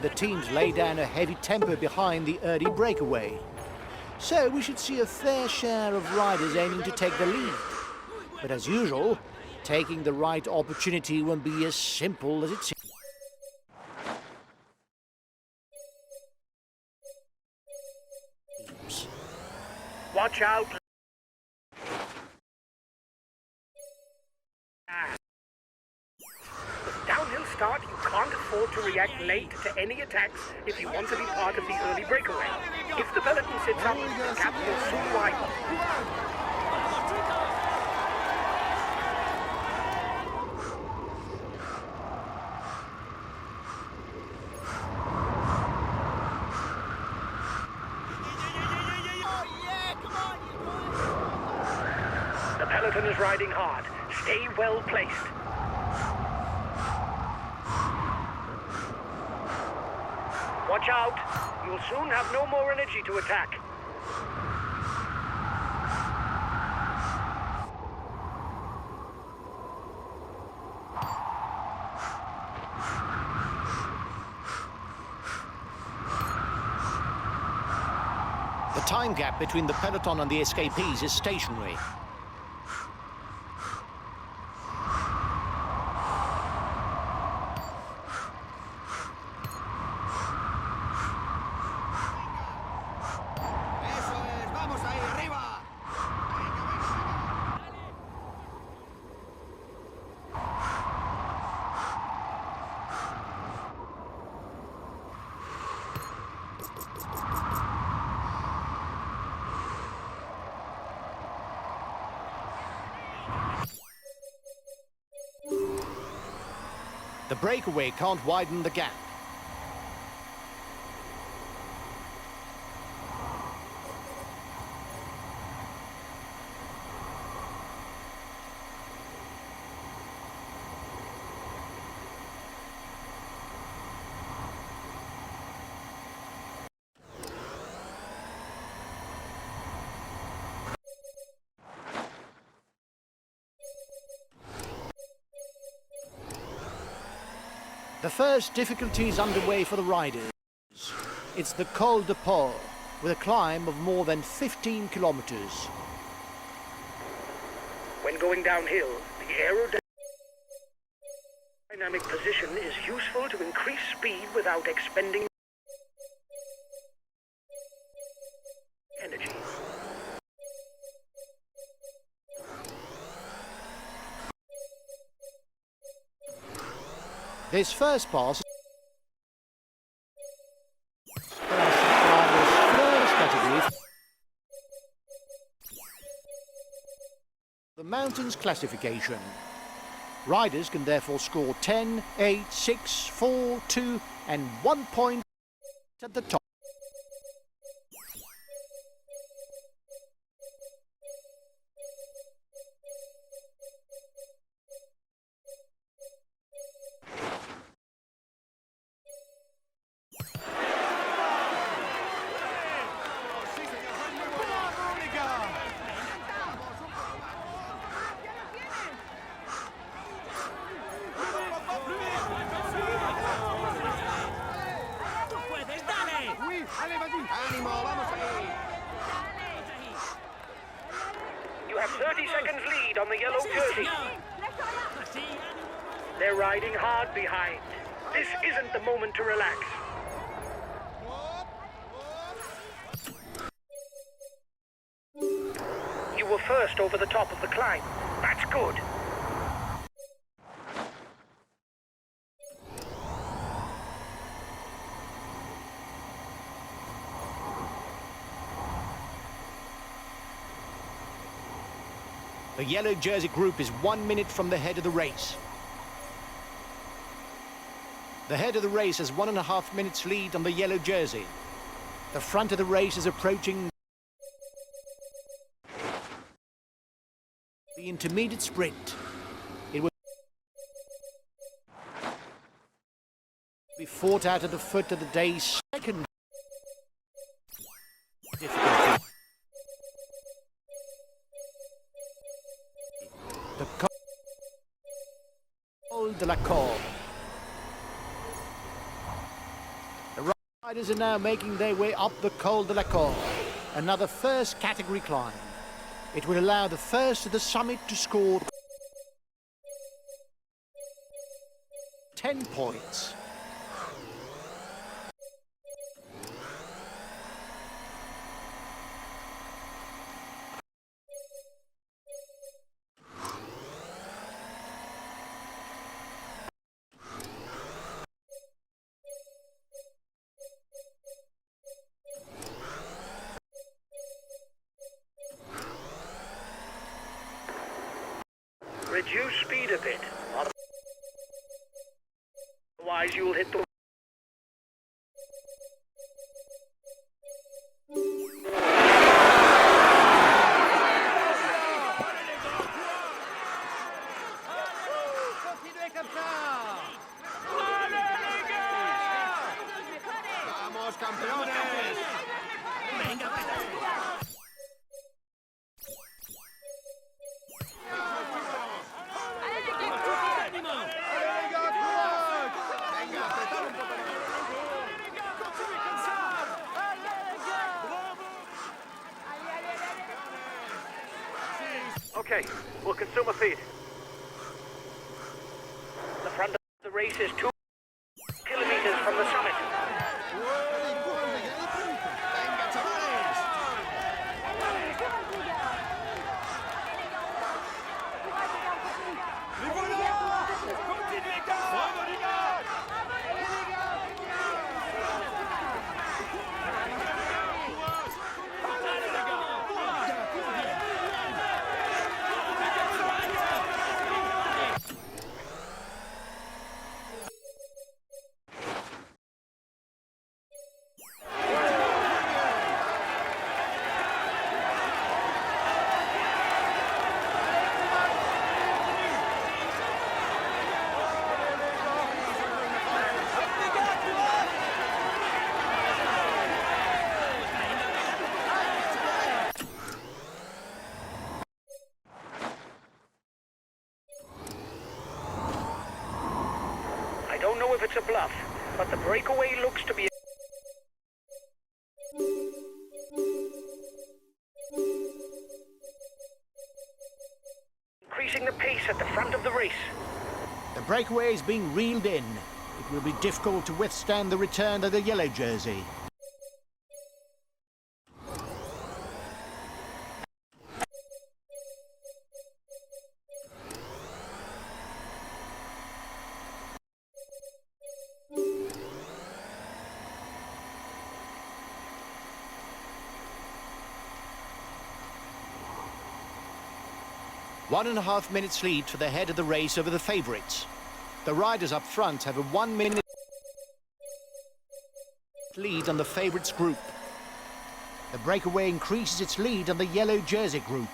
the teams lay down a heavy tempo behind the early breakaway. So we should see a fair share of riders aiming to take the lead. But as usual, taking the right opportunity won't be as simple as it seems. Watch out! Downhill start, you can't afford to react late to any attacks if you want to be part of the early breakaway. If the peloton sits up, the gap will soon widen. The peloton is riding hard. Stay well placed. Watch out! You'll soon have no more energy to attack. The time gap between the peloton and the escapees is stationary. The breakaway can't widen the gap. The first difficulty is underway for the riders. It's the Col de Port, with a climb of more than 15 kilometers. When going downhill, the aerodynamic position is useful to increase speed without expending energy. This first pass the mountains classification. Riders can therefore score 10, 8, 6, 4, 2 and 1 point at the top. You have 30 seconds lead on the yellow jersey. They're riding hard behind. This isn't the moment to relax. You were first over the top of the climb. That's good. The yellow jersey group is 1 minute from the head of the race. The head of the race has 1.5 minutes lead on the yellow jersey. The front of the race is approaching the intermediate sprint. It will be fought out at the foot of the day's second difficulty. The Col de la Corde. Riders are now making their way up the Col de la Corde, another first category climb. It will allow the first to the summit to score 10 points. Reduce speed a bit. Otherwise you'll hit the... ¡Vamos, campeones! Okay, we'll consume a feed. The front of the race is 2 kilometers from the summit. ¡Venga, chavales! I don't know if it's a bluff, but the breakaway looks to be increasing the pace at the front of the race. The breakaway is being reeled in. It will be difficult to withstand the return of the yellow jersey. One and a half minutes lead for the head of the race over the favourites. The riders up front have a 1 minute lead on the favourites group. The breakaway increases its lead on the yellow jersey group.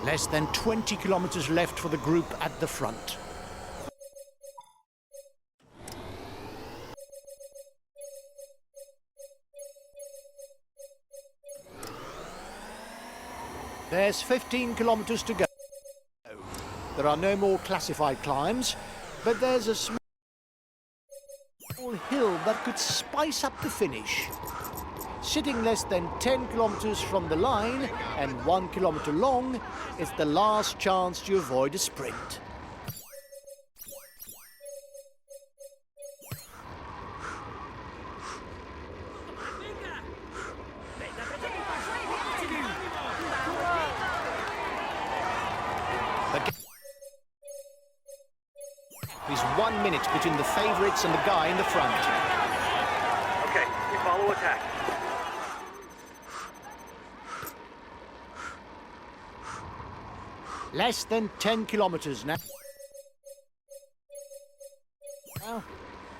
Less than 20 kilometers left for the group at the front. There's 15 kilometers to go. There are no more classified climbs, but there's a small hill that could spice up the finish. Sitting less than 10 kilometers from the line and 1 kilometer long, it's the last chance to avoid a sprint. There's 1 minute between the favourites and the guy in the front. Okay, we follow attack. Less than 10 kilometers now.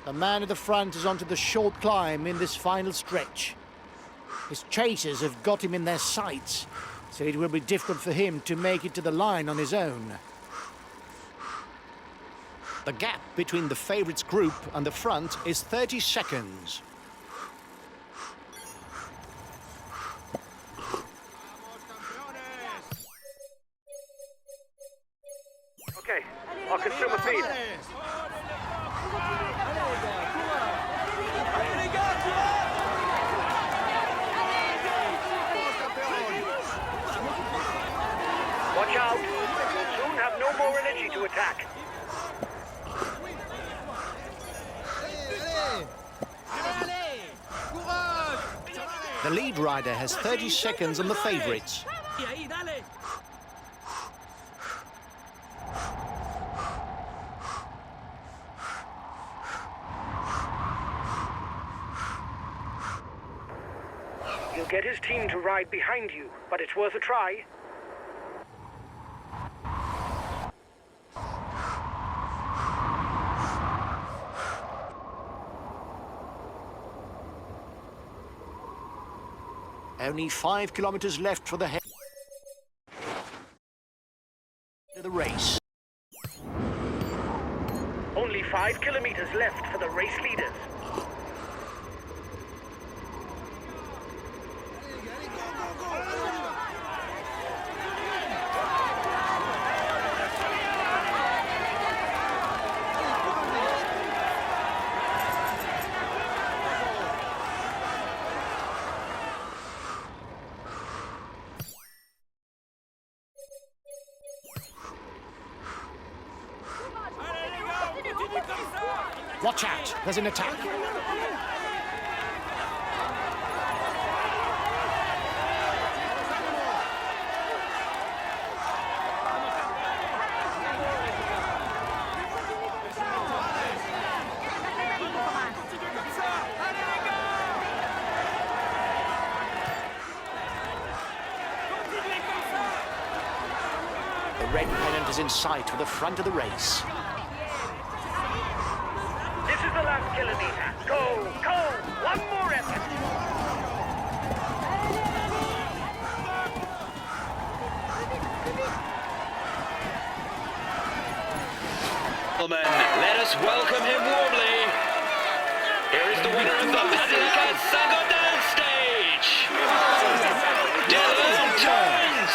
The man at the front is onto the short climb in this final stretch. His chasers have got him in their sights, so it will be difficult for him to make it to the line on his own. The gap between the favourites group and the front is 30 seconds. Okay, I'll consume a feed. Watch out! You'll soon have no more energy to attack. The lead rider has 30 seconds on the favourites. You'll get his team to ride behind you, but it's worth a try. Only 5 kilometers left for the head of the race. Only 5 kilometers left for the race leaders. Watch out, there's an attack. The red pennant is in sight for the front of the race. This is the last kilometer. Go, go! One more effort. Gentlemen, let us welcome him warmly. Here is the winner of the Basilica Saint-Gaudens stage, Dylan Jones.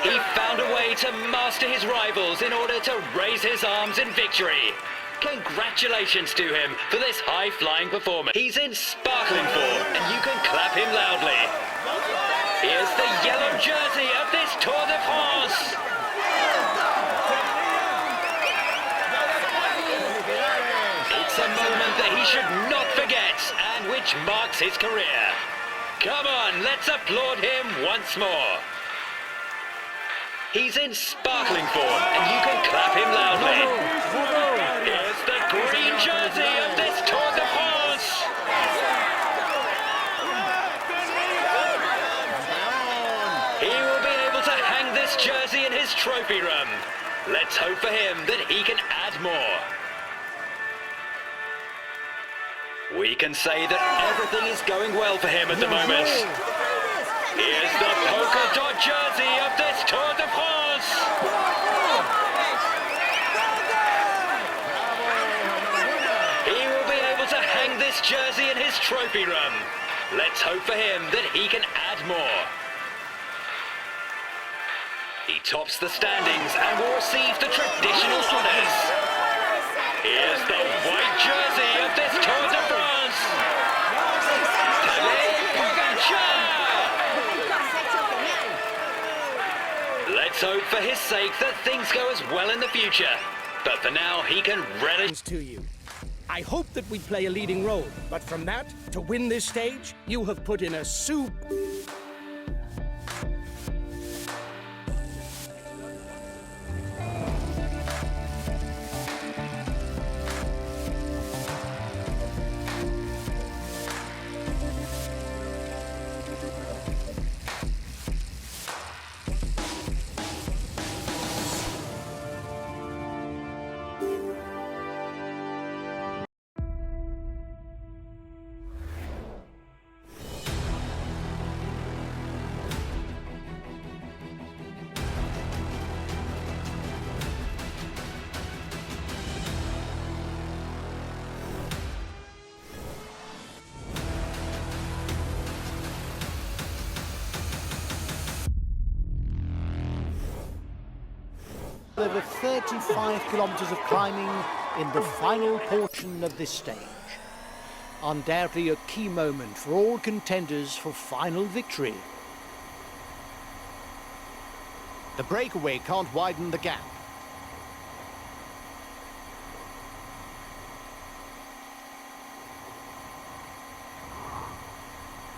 He found a way to master his rivals in order to raise his arms in victory. Congratulations to him for this high-flying performance. He's in sparkling form, and you can clap him loudly. Here's the yellow jersey of this Tour de France. It's a moment that he should not forget, and which marks his career. Come on, let's applaud him once more. He's in sparkling form, and you can clap him loudly. Here's the green jersey of this Tour de France. He will be able to hang this jersey in his trophy room. Let's hope for him that he can add more. We can say that everything is going well for him at the moment. Here's the polka dot jersey of this Tour de France. He will be able to hang this jersey in his trophy room. Let's hope for him that he can add more. He tops the standings and will receive the traditional honours. Here's the white jersey of this Tour de France. Let's hope for his sake that things go as well in the future. But for now, he can relish to you. I hope that we play a leading role, but from that, to win this stage, you have put in a soup. over 35 kilometers of climbing in the final portion of this stage. Undoubtedly a key moment for all contenders for final victory. The breakaway can't widen the gap.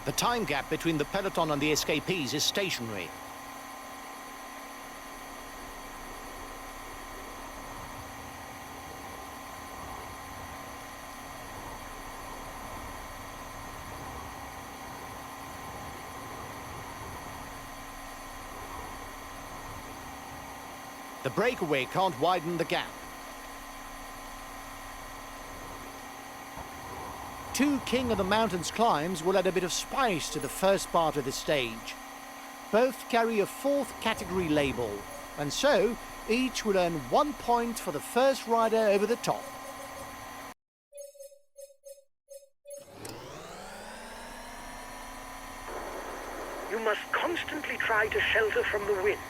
The time gap between the peloton and the escapees is stationary. The breakaway can't widen the gap. Two King of the Mountains climbs will add a bit of spice to the first part of the stage. Both carry a fourth category label, and so each will earn 1 point for the first rider over the top. You must constantly try to shelter from the wind,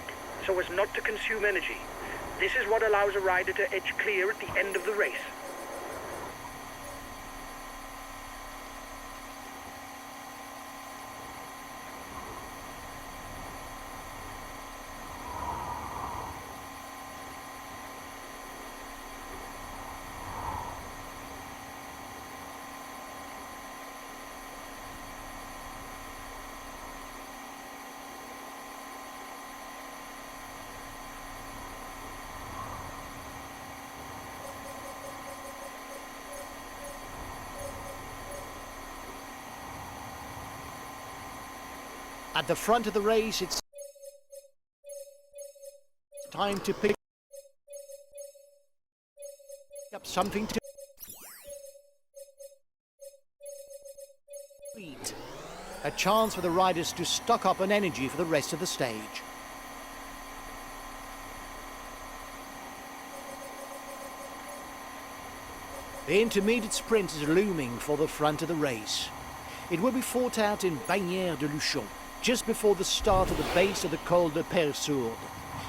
so as not to consume energy. This is what allows a rider to edge clear at the end of the race. At the front of the race, it's time to pick up something to eat. A chance for the riders to stock up on energy for the rest of the stage. The intermediate sprint is looming for the front of the race. It will be fought out in Bagnères de Luchon, just before the start of the base of the Col de Peyresourde,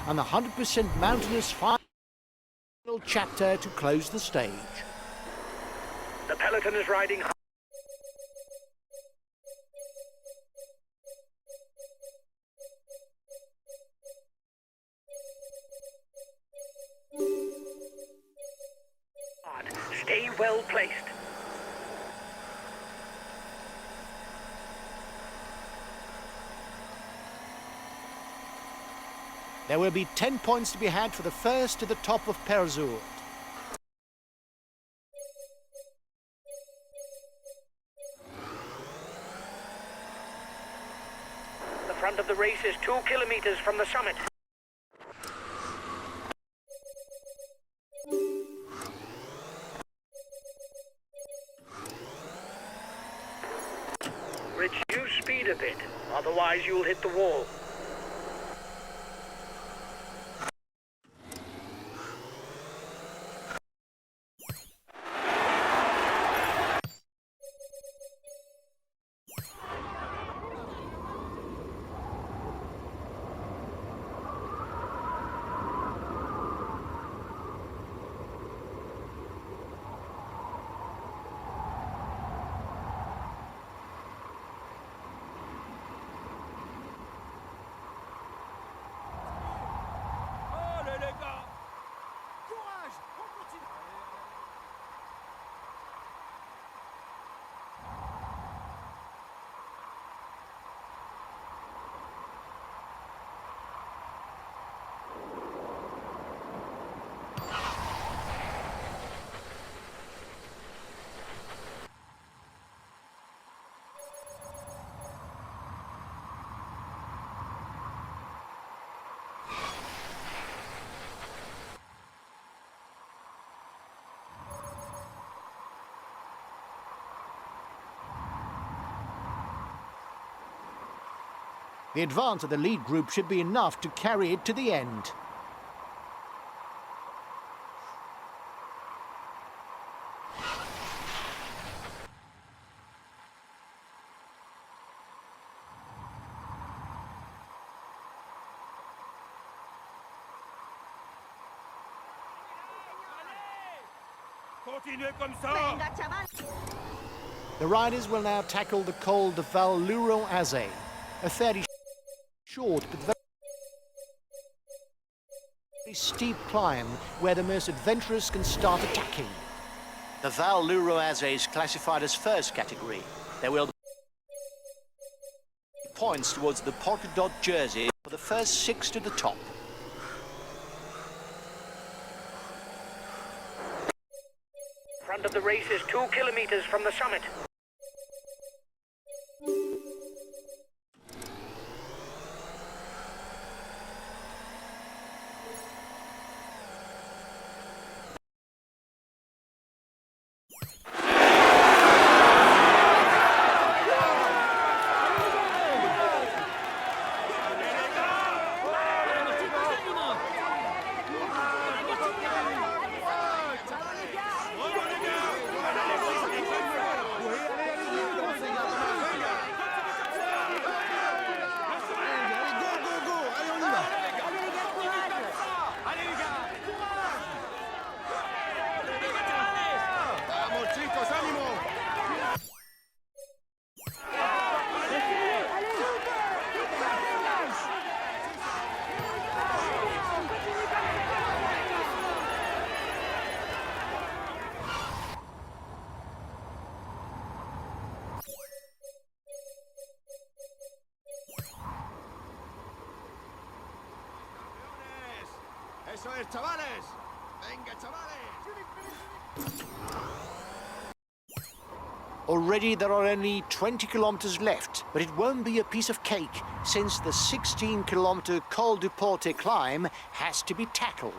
and the 100% mountainous final chapter to close the stage. The peloton is riding hard. Stay well placed. There will be 10 points to be had for the first to the top of Peyresourde. The front of the race is 2 kilometers from the summit. Reduce speed a bit, otherwise you'll hit the wall. The advance of the lead group should be enough to carry it to the end. The riders will now tackle the col de Val-Luro-Azé, a fairly short but very steep climb where the most adventurous can start attacking. The Val-Luro-Azé is classified as first category. There will be points towards the Portet jersey for the first 6 to the top. Front of the race is 2 kilometers from the summit. ¡Eso es, chavales! ¡Venga, chavales! Already there are only 20 kilometers left, but it won't be a piece of cake since the 16-kilometer Col du Portet climb has to be tackled.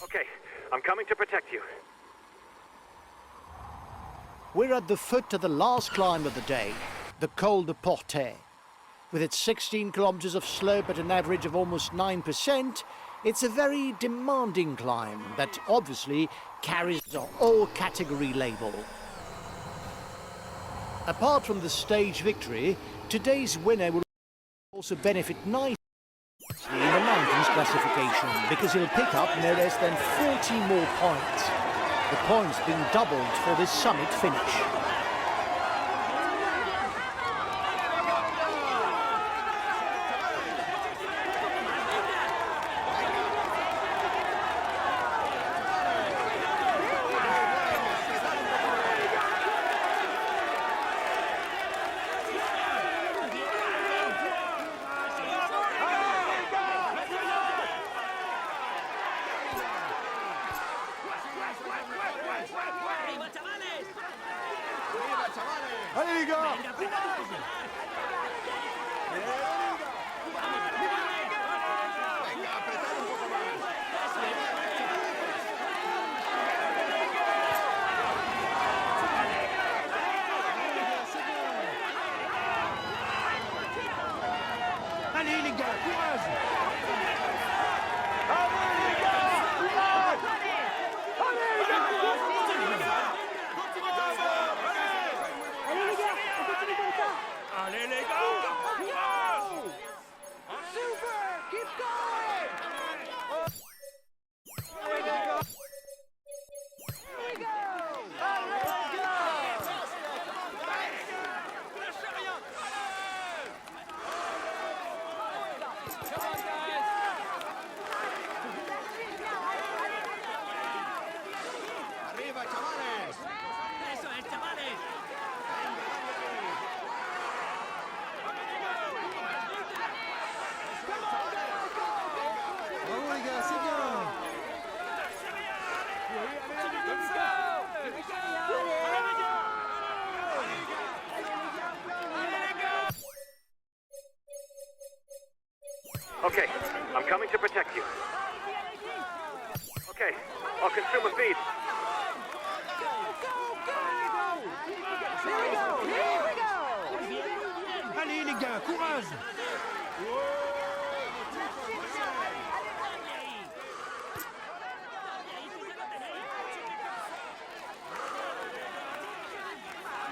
Okay, I'm coming to protect you. We're at the foot of the last climb of the day, the Col du Portet. With its 16 kilometers of slope at an average of almost 9%, it's a very demanding climb that obviously carries the all-category label. Apart from the stage victory, today's winner will also benefit nicely in the mountains classification because he'll pick up no less than 40 more points. The points being doubled for this summit finish. Okay, I'm coming to protect you. Okay, I'll consume a feed. Allez les gars, courage!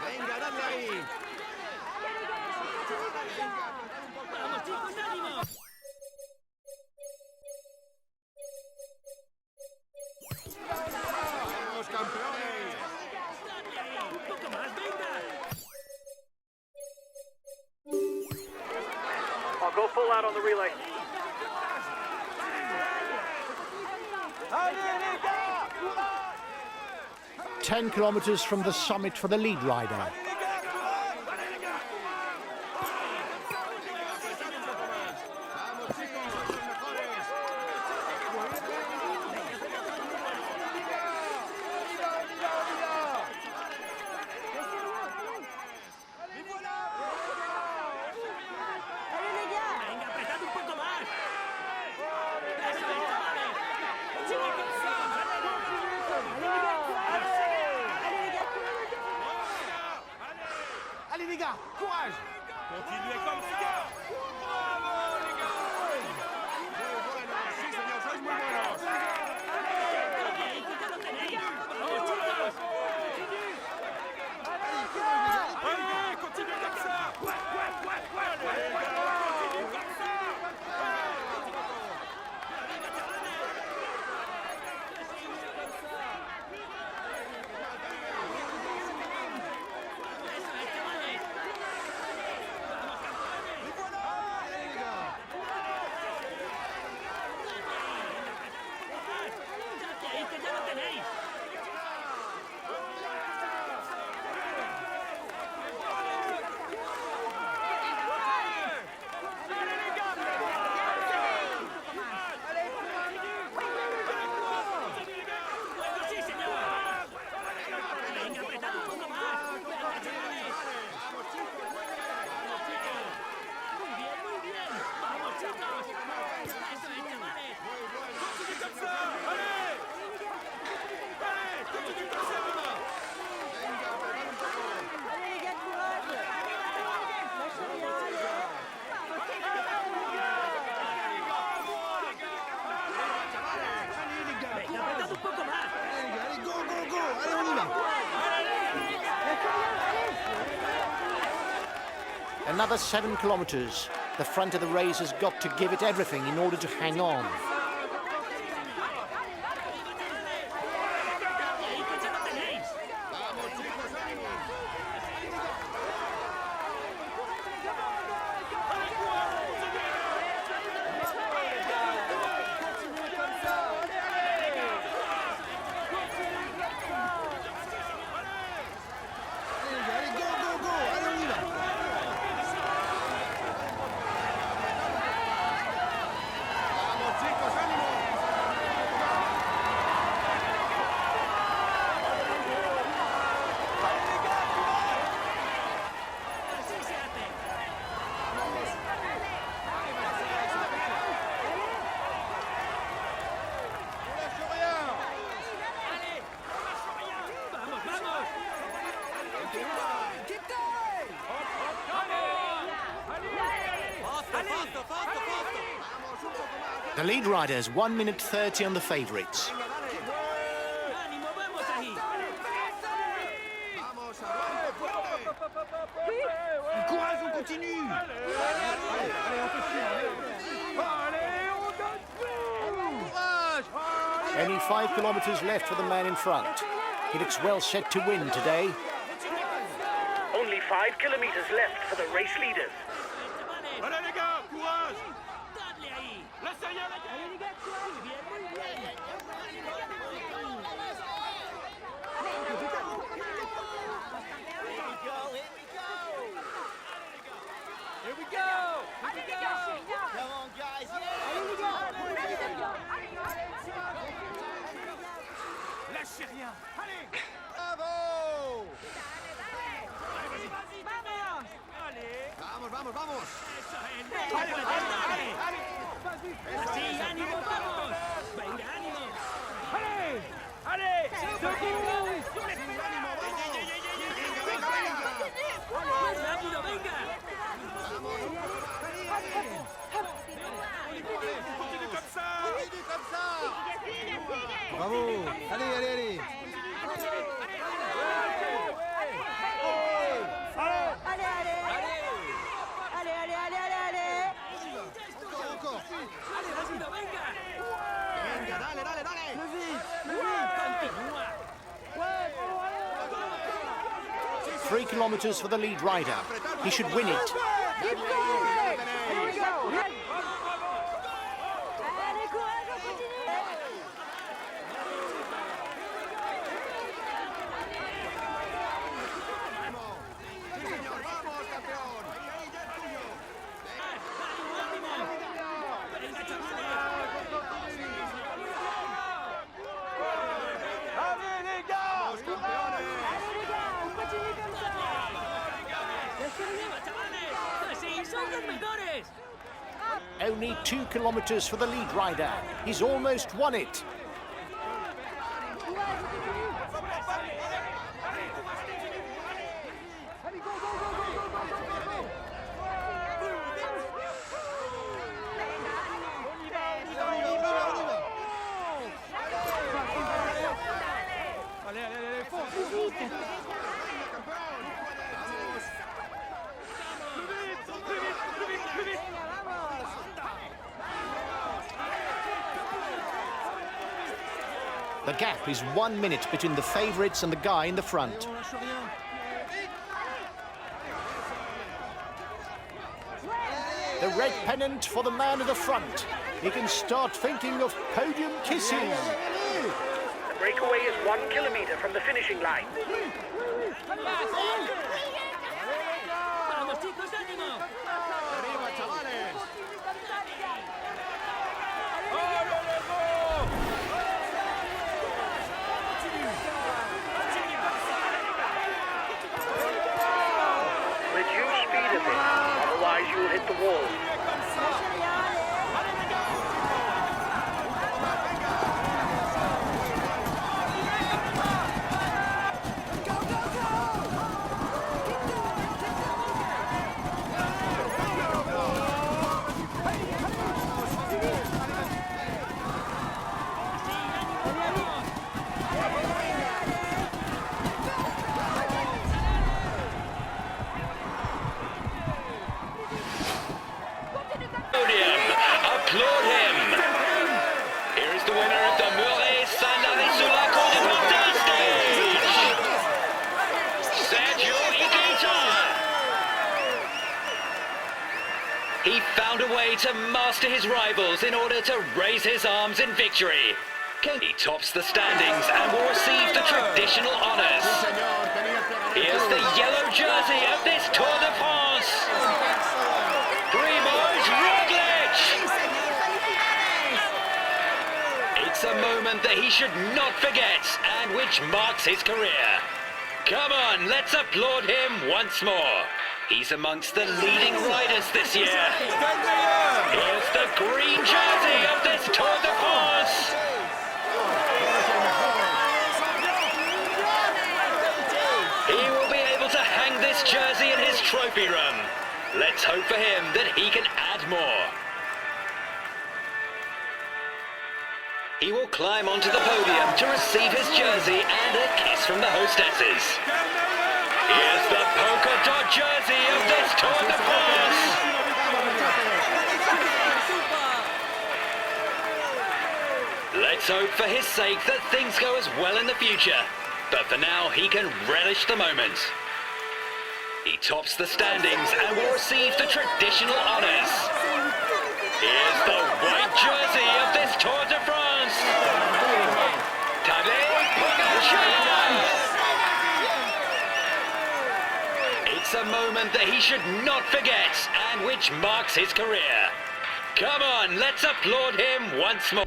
Venga, dale ahí! ¡Vamos, campeones! I'll go full out on the relay. 10 kilometers from the summit for the lead rider. Allez les gars, courage! Continuez comme ça! Bravo les gars! Bueno, sí señor, sois muy buenos! Allez, continuez comme ça! Continue comme ça! Another 7 kilometers. The front of the race has got to give it everything in order to hang on. The lead riders 1 minute 30 on the favourites. Courage, on continue! Only 5 kilometers left for the man in front. He looks well set to win today. Only 5 kilometers left for the race leaders. Allez les gars, courage! Laissez rien les gars! Here we go! Come on guys, lâchez rien! Allez! Bravo! Allez! Vamos, vamos, vamos. Sí, ánimo, vamos. Venga, ánimo. Más rápido, venga. Continue comme ça. Bravo. Allez, allez, allez. Encore. Allez, rápido, venga. Venga, dale, dale, dale. Continúa. 3 kilometers for the lead rider. He should win it. Señor, vamos, campeón. Ahí ya es tuyo. Venga, chavales. Vamos, campeones. ¡Arriba, chavales! ¡Sí, son los mejores! Only 2 kilometers for the lead rider. He's almost won it. The gap is 1 minute between the favourites and the guy in the front. The red pennant for the man at the front. He can start thinking of podium kisses. The breakaway is 1 kilometer from the finishing line. ¡Vamos, chicos, ánimo! Arriba, chavales. Reduce speed a bit, otherwise you'll hit the wall. Podium. Applaud him. Here is the winner of the Portet sur la Côte de Portet stage. Sergio Higuita. He found a way to master his rivals in order to raise his arms in victory. He tops the standings and will receive the traditional honours. Señor, tenías que ganar. Here's the yellow jersey of this Tour de France. Primož Roglič. It's a moment that he should not forget and which marks his career. Come on, let's applaud him once more. He's amongst the leading riders this year. Here's the green jersey of this Tour de France. He will be able to hang this jersey in his trophy room. Let's hope for him that he can add more. He will climb onto the podium to receive his jersey and a kiss from the hostesses. Here's the polka dot jersey of this Tour de France. Let's hope for his sake that things go as well in the future. But for now, he can relish the moment. He tops the standings and will receive the traditional honours. Here's the white jersey of this Tour de France. Tadej Pogačar. It's a moment that he should not forget and which marks his career. Come on, let's applaud him once more.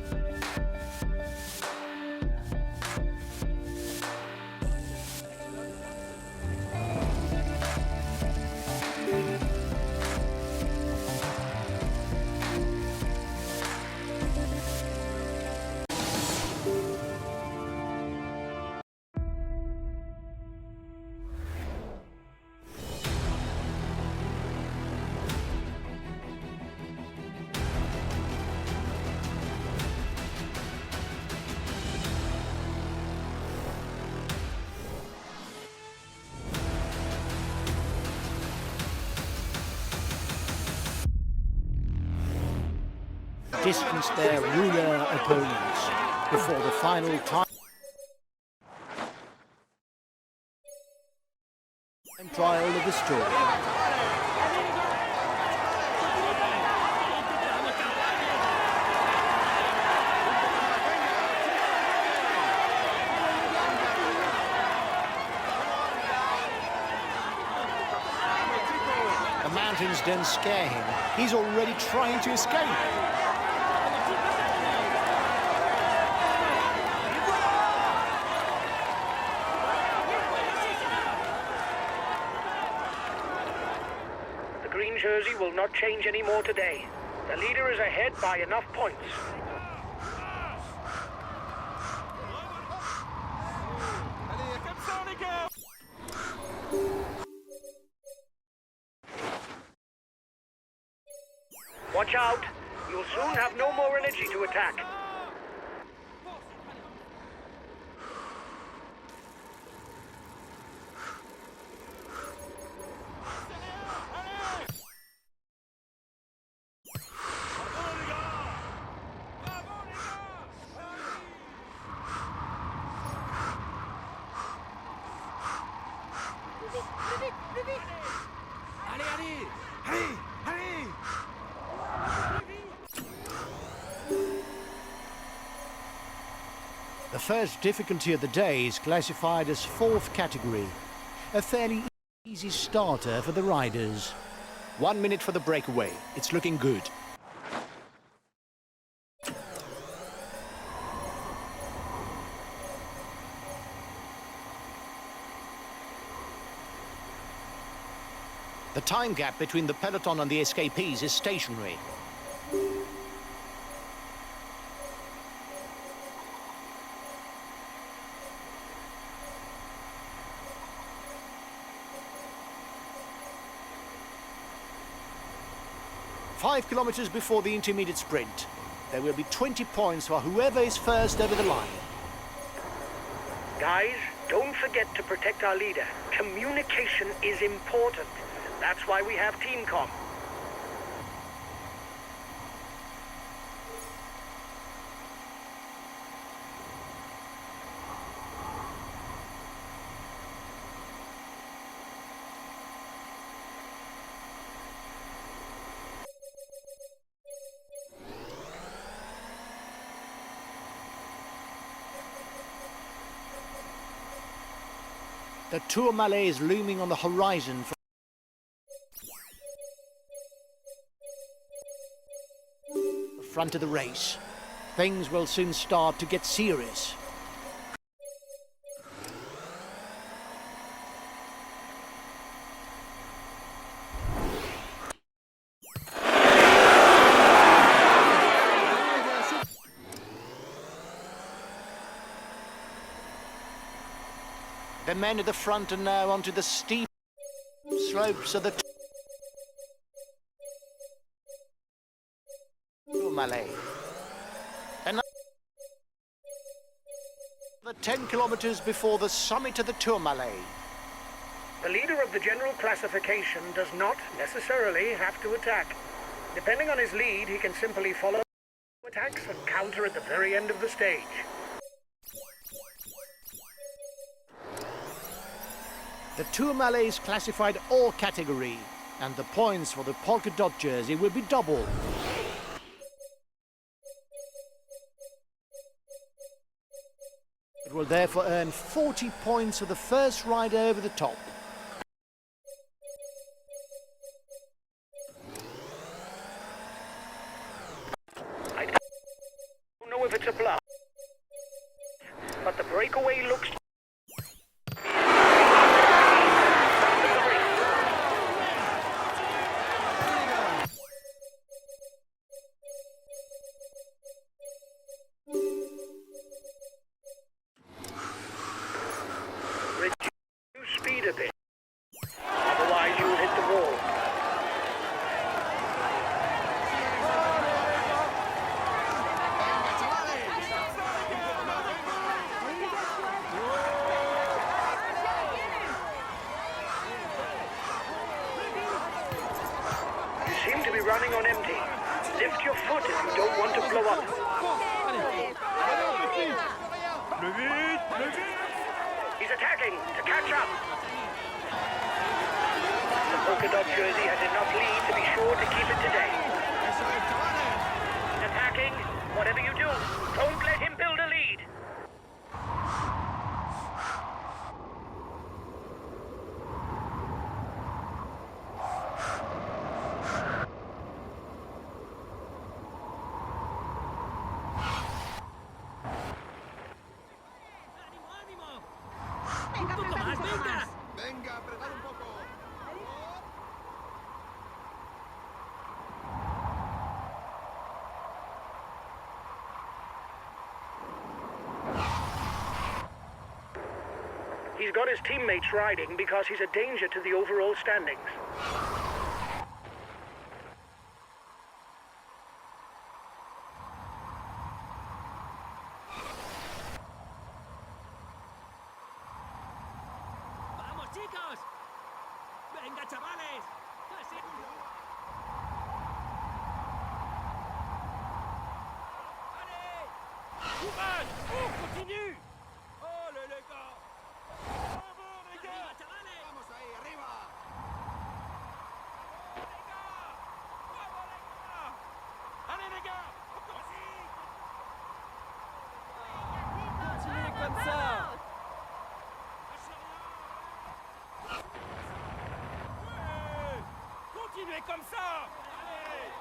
distance their ruler opponents before the final time trial of the story. The mountains don't scare him. He's already trying to escape. The green jersey will not change any more today. The leader is ahead by enough points. Watch out! You'll soon have no more energy to attack. The first difficulty of the day is classified as 4th category, a fairly easy starter for the riders. 1 minute for the breakaway. It's looking good. The time gap between the peloton and the escapees is stationary. Five kilometers before the intermediate sprint. There will be 20 points for whoever is first over the line. Guys, don't forget to protect our leader. Communication is important. That's why we have Team Com. The Tourmalet is looming on the horizon from the front of the race. Things will soon start to get serious. The men at the front are now onto the steep slopes of the Tourmalet. Another 10 kilometers before the summit of the Tourmalet. The leader of the general classification does not necessarily have to attack. Depending on his lead, he can simply follow attacks and counter at the very end of the stage. The Tourmalet is classified all category, and the points for the polka dot jersey will be double. It will therefore earn 40 points for the first rider over the top. I don't know if it's a bluff, but the breakaway looks speed a bit. Otherwise you'll hit the wall. You seem to be running on empty. Lift your foot if you don't want to blow up. Plus vite, plus vite. He's attacking to catch up. The polka dot jersey has enough lead to be sure to keep it today. Eso es, chavales. Attacking, whatever you do, don't let him build a lead. ¡Ánimo, ánimo! ¡Un poco más, venga! Venga, apretar un poco. He's got his teammates riding because he's a danger to the overall standings. ¡Vamos, chicos! ¡Venga, chavales! ¡Así! Courage. Oh, continue. Oh, les gars. Bravo, les gars. ¡Arriba, chavales! Vamos ahí, arriba. Bravo, les gars. Allez, les gars. Encore si. Continuez comme ça. Ouais. Continuez comme ça. Allez.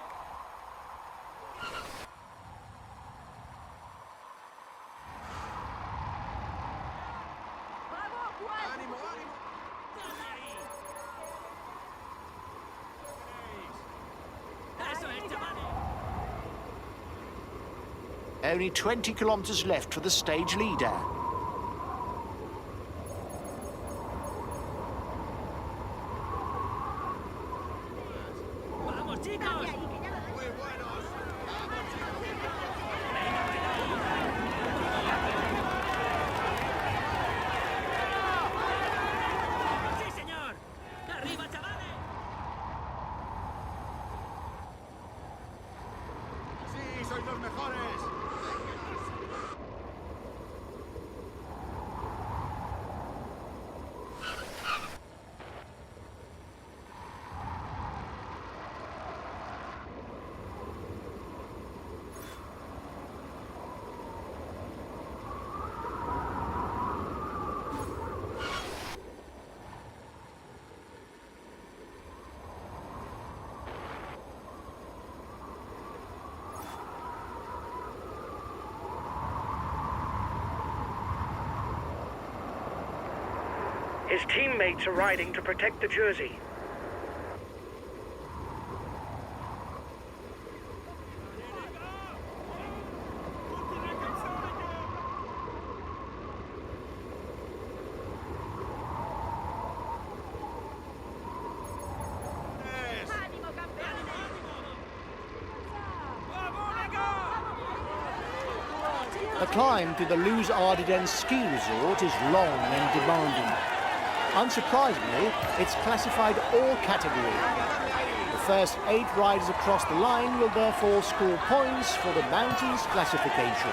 ¡Ánimo, ánimo! ¡Eso es, chavales! Only 20 kilometers left for the stage leader. ¡Vamos, chicos! Muy buenos. Vamos, chicos. ¡Sí, señor! ¡Arriba, chavales! Sí, sois los mejores. His teammates are riding to protect the jersey. The climb to the Luz Ardiden ski resort is long and demanding. Unsurprisingly, it's classified all category. The first 8 riders across the line will therefore score points for the mountains classification.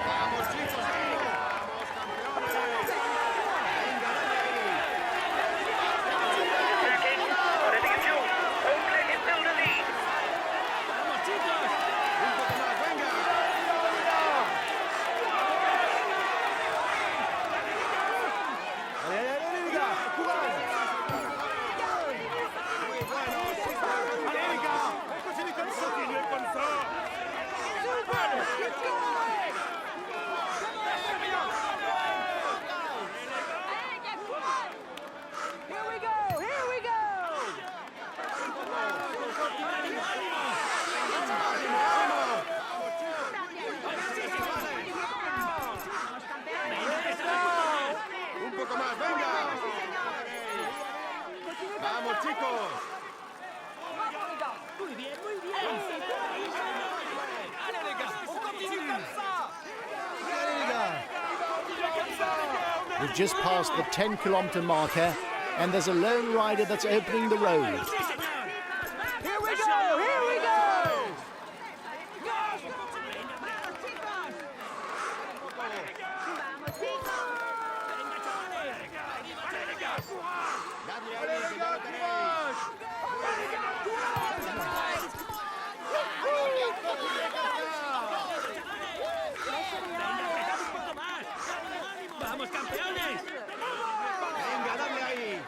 Vamos, chicos. Vamos, campeones. Venga, dale ahí. Attacking, whatever you do, don't let him build a lead. ¡Vamos, chicos! Un poco más, venga. We've just passed the 10-kilometer marker, and there's a lone rider that's opening the road. Here we go! Here we go! ¡Vamos, campeones! Venga, dale ahí.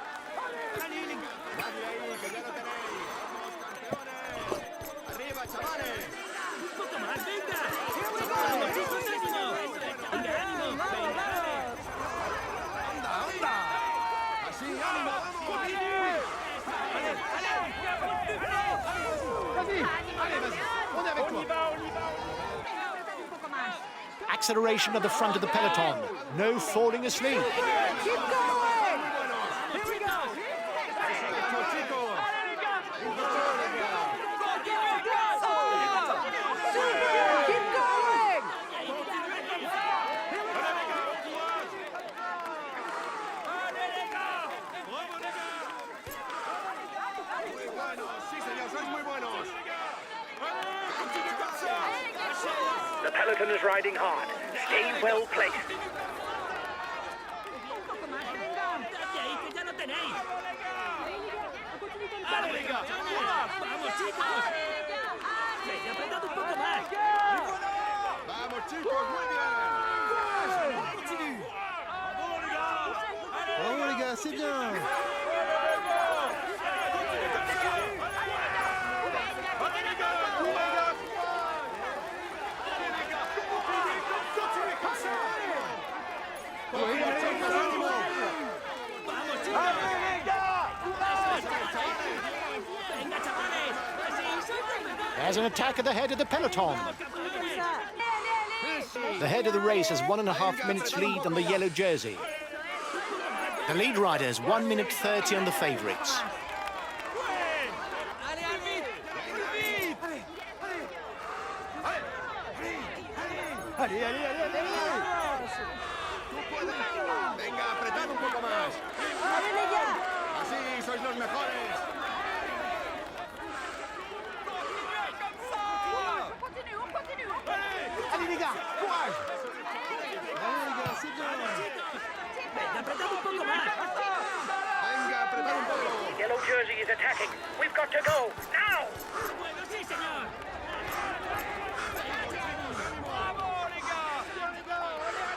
Dale ahí, que ya lo tenéis. ¡Vamos, campeones! ¡Arriba, chavales! ¡Un poco más, venga! ¡Vamos, chicos, ánimo! ¡Venga, ánimo! ¡Venga! ¡Anda! ¡Así, ánimo! ¡Vamos! On est avec toi! Acceleration at the front of the peloton. No falling asleep. Keep going! Here we go! Keep going! Muy buenos, sí señor, sois muy buenos. The peloton is riding hard. Stay well placed. ¡Date ahí, que ya lo tenéis! ¡Venga! ¡Vamos, chicos! ¡Venga, apretad un poco más! Vamos chicos, muy bien. Bravo les gars, c'est bien. ¡Vamos, chicos! ¡Venga, chavales! There's an attack at the head of the peloton. The head of the race has 1.5 minutes lead on the yellow jersey. The lead rider has 1 minute 30 on the favourites. Venga, apretad un poco más. Así, sois los mejores. Allez les gars, courage. Bravo les gars, c'est bien. ¡Venga, apretad un poco más! Venga, apretad un poco. Yellow jersey is attacking. We've got to go. Now! ¡Bueno, sí, señor!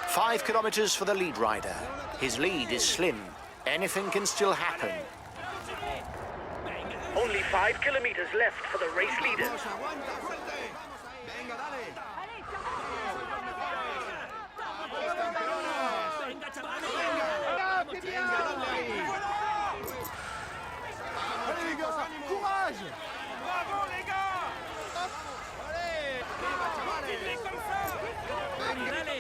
5 kilometres for the lead rider. His lead is slim. Anything can still happen. Only 5 kilometers left for the race leaders. Vamos, aguanta, fuerte. Venga, dale. ¡Venga, chavales! Venga, dale ahí. Vamos chicos, ánimo. Courage. Arriba, chavales. Venga, ¡Dale!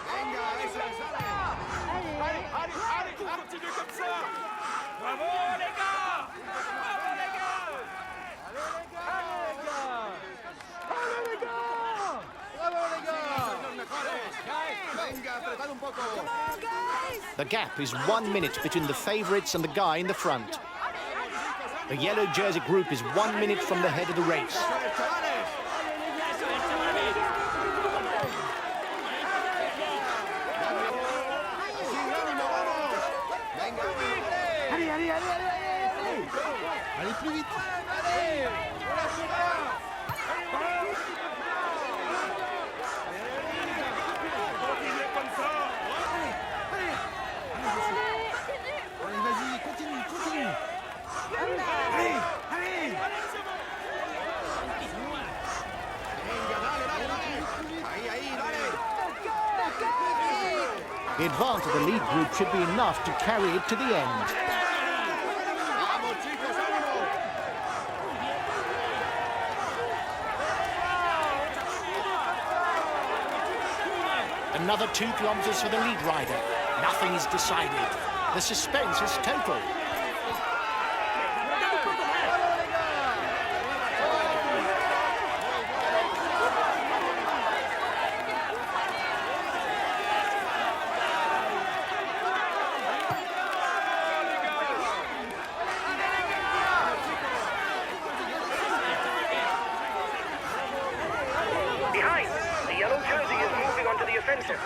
venga, eso es, dale. ¡Continue comme ça! ¡Bravo, les gars! ¡Bravo, les gars! Los mejores. Venga, apretad un poco. The gap is 1 minute between the favourites and the guy in the front. The yellow jersey group is 1 minute from the head of the race. Chavales. ¡Eso es, chavales! Así, ánimo, vamos. Venga, Allez plus vite. Allez, vas-y, continue, continue. venga, dale, dale, dale. Ahí, ahí, dale. The advance of the lead group should be enough to carry it to the end. Vamos chicos, ánimo. Another 2 kilometres for the lead rider. Nothing is decided. The suspense is total. defensive.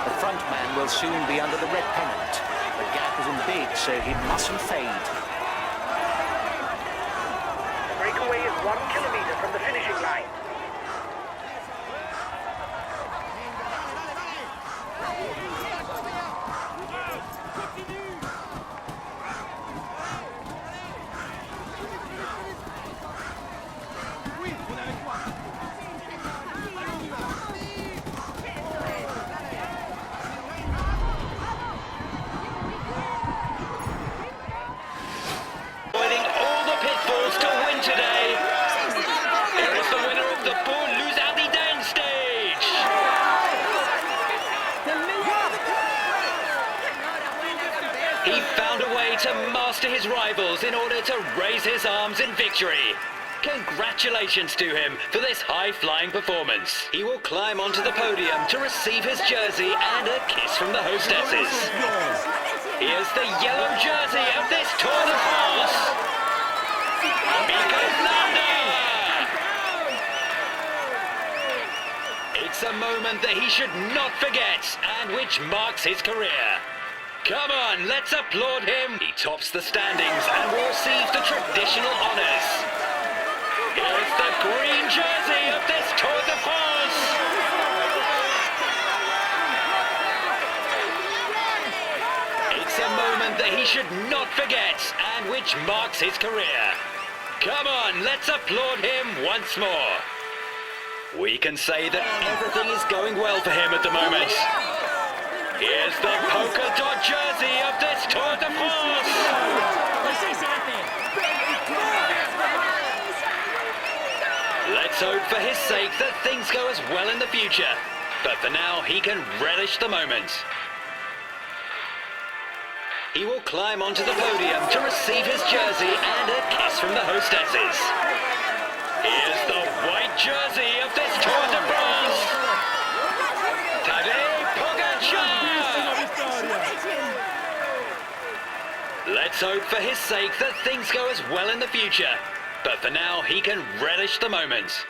The front man will soon be under the red pennant. The gap isn't big, so he mustn't fade. The breakaway is 1 kilometer from the finishing line. Avoiding all the pitfalls to win today. Here is the winner of the Ardiden stage. He found a way to master his rivals in order to raise his arms in victory. Congratulations to him for this high-flying performance. He will climb onto the podium to receive his jersey and a kiss from the hostesses. Here's the yellow jersey of this Tour de France. It's a moment that he should not forget and which marks his career. Come on, let's applaud him. He tops the standings and will receive the traditional honours. Here's the green jersey of this Tour de France. It's a moment that he should not forget and which marks his career. Come on, let's applaud him once more. We can say that everything is going well for him at the moment. Here's the polka dot jersey of this Tour de France. Let's hope for his sake that things go as well in the future. But for now, he can relish the moment. He will climb onto the podium to receive his jersey and a kiss from the hostesses. Here's the white jersey of this Tour de France. Tadej Pogacar! Let's hope for his sake that things go as well in the future. But for now, he can relish the moment.